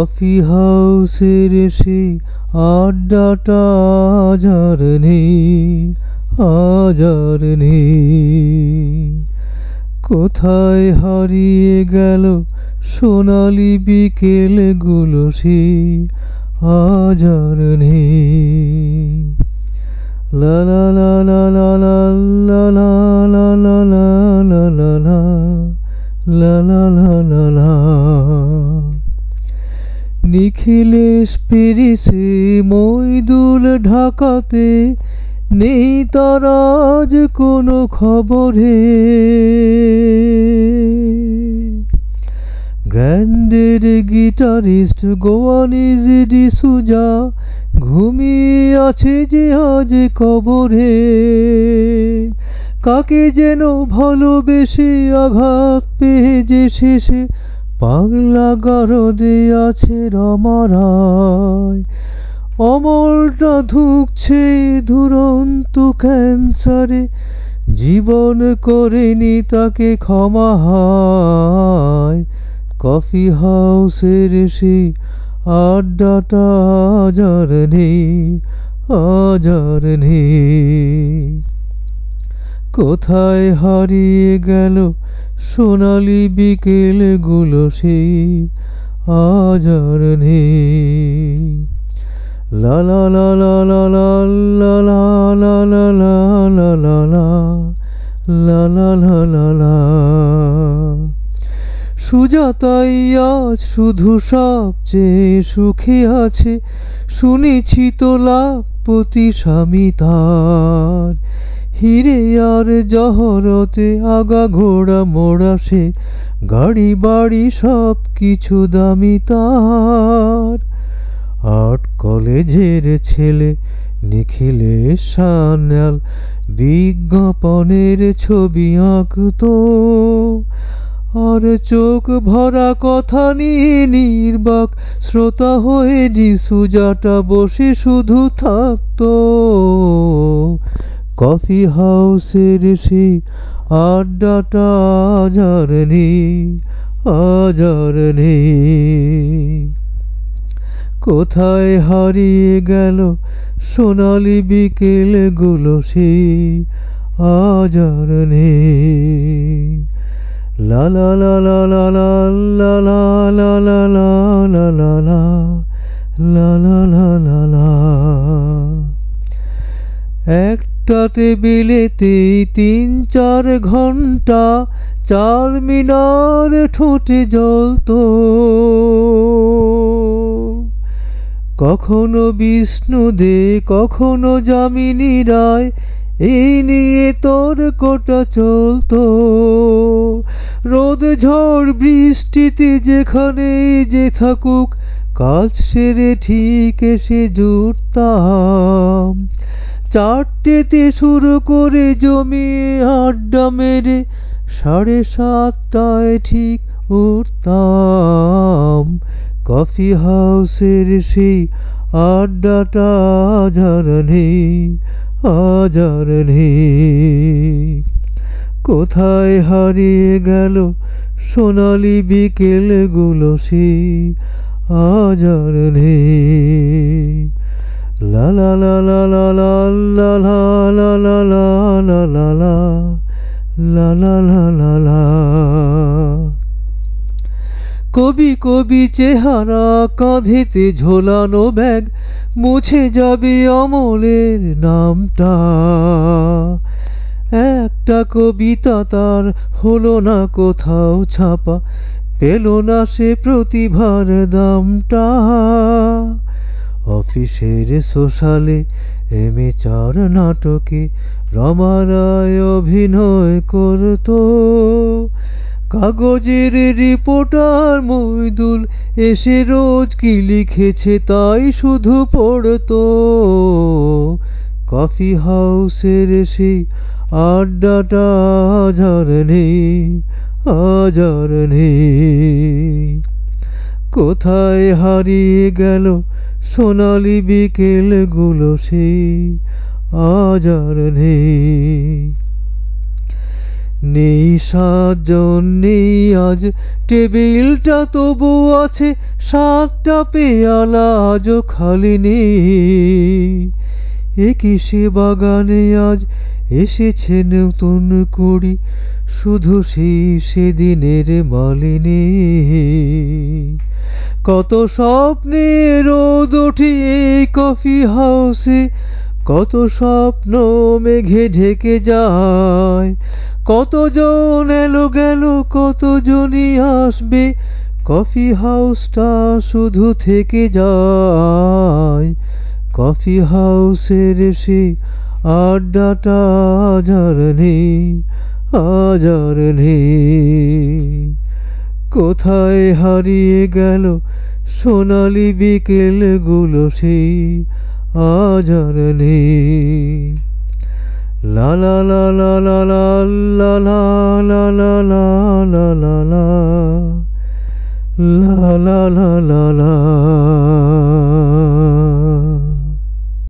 Coffee হাউসের সেই আড্ডাটা আজ আর নেই। কোথায় হারিয়ে গেল সোনালি বিকেলগুলো সেই আজ আর নেই। লা লা লা লা লা লা লা লা লা লা লা লা লা লা লা লা লা লা। নিখিলেশ পেরিসে মইদুল ঢাকাতে, নেই তার আজ কোনো খবরে। গ্র্যান্ডের গিটারিস্ট গোয়ানিজ ডিসুজা ঘুমিয়ে আছে যে আজ কবরে। কাকে যেন ভালোবেসে আঘাত পেয়ে যে শেষে পাগলা গারদে আছে রমারায়। অমলটা ধুঁকছে দুরন্ত ক্যান্সারে, জীবন করেনি তাকে ক্ষমা হায়। কফি হাউসের সেই আড্ডাটা আজ আর নেই। কোথায় হারিয়ে গেল সোনালি বিকেলগুলো সেই আজ আর নেই। লা লা লা লা লা লা লা লা লা লা লা লা লা লা লা লা লা লা। সুজাতাই আজ শুধু সবচেয়ে সুখে আছে, শুনেছি তো লাখপতি স্বামী তার। হিরে আর জহরতে আগা ঘোড়া মোড়া সে, গাড়ি বাড়ি সব কিছু দামি তার। আর্ট কলেজের ছেলে নিখিলেশ সান্যাল বিজ্ঞাপনের ছবি আঁকতো, আর চোখ ভরা কথা নিয়ে নির্বাক শ্রোতা হয়ে ডিসুজাটা বসে শুধু থাকতো। কফি হাউসের সেই আড্ডাটা আজ আর নেই। কোথায় হারিয়ে গেল সোনালি বিকেলগুলো সেই আজ আর নেই। লা লা লা লা লা লা লা লা লা লা লা লা লা লা লা লা লা লা। একটা টেবিলেতেই ৩-৪ ঘন্টা চারমিনার ঠোঁটে জ্বলতো। কখনো বিষ্ণু দে, কখনো যামিনী রায়, এই নিয়ে তর্কটা চলতো। রোদ ঝড় বৃষ্টিতে যেখানেই যে থাকুক, কাজ সেরে ঠিক এসে জুটতাম। ৪টেতে শুরু করে জমিয়ে আড্ডা মেরে ৭:৩০টায় ঠিক উঠতাম। কফি হাউসের সেই আড্ডাটা আজ আর নেই। কোথায় হারিয়ে গেল সোনালি বিকেলগুলো সেই আজ আর নেই। লা লা লা লা লা লা লা লা লা লা লা লা লা লা লা লা লা লা। কবি কবি চেহারা, কাঁধেতে ঝোলানো ব্যাগ, মুছে যাবে অমলের নামটা। একটা কবিতা তার হলো না কোথাও ছাপা, পেল না সে প্রতিভার দামটা। অফিসের সোশ্যালে এমেচার নাটকে রমা রায় অভিনয় করতো। কাগজের রিপোর্টার মইদুল এসে রোজ কি লিখেছে তাই শুধু পড়তো। কফি হাউসের সেই আড্ডাটা আজ আর নেই। কোথায় হারিয়ে গেল সোনালি বিকেলগুলো সেই আজ আর নেই। নেই সাতজন নেই আজ, টেবিলটা তবু আছে, 7টা পেয়ালা আজও খালি নেই। একই সে বাগানে আজ এসেছে নতুন করি, শুধু সেই সেদিনের মালিনী। কত স্বপ্নে রোদ ওঠে এই কফি হাউসে, কত স্বপ্ন মেঘে ঢেকে যায়। কতজন এলো গেল, কতজনই আসবে, কফি হাউসটা শুধু থেকে যায়। কফি হাউসের সে আড্ডাটা আজ আর নেই, আজ আর নেই। কোথায় হারিয়ে গেল সোনালি বিকেলগুলো, সেই আজ আর নেই। লা লা লা লা লা লা লা লা লা লা লা লা লা লা লা লা লা লা।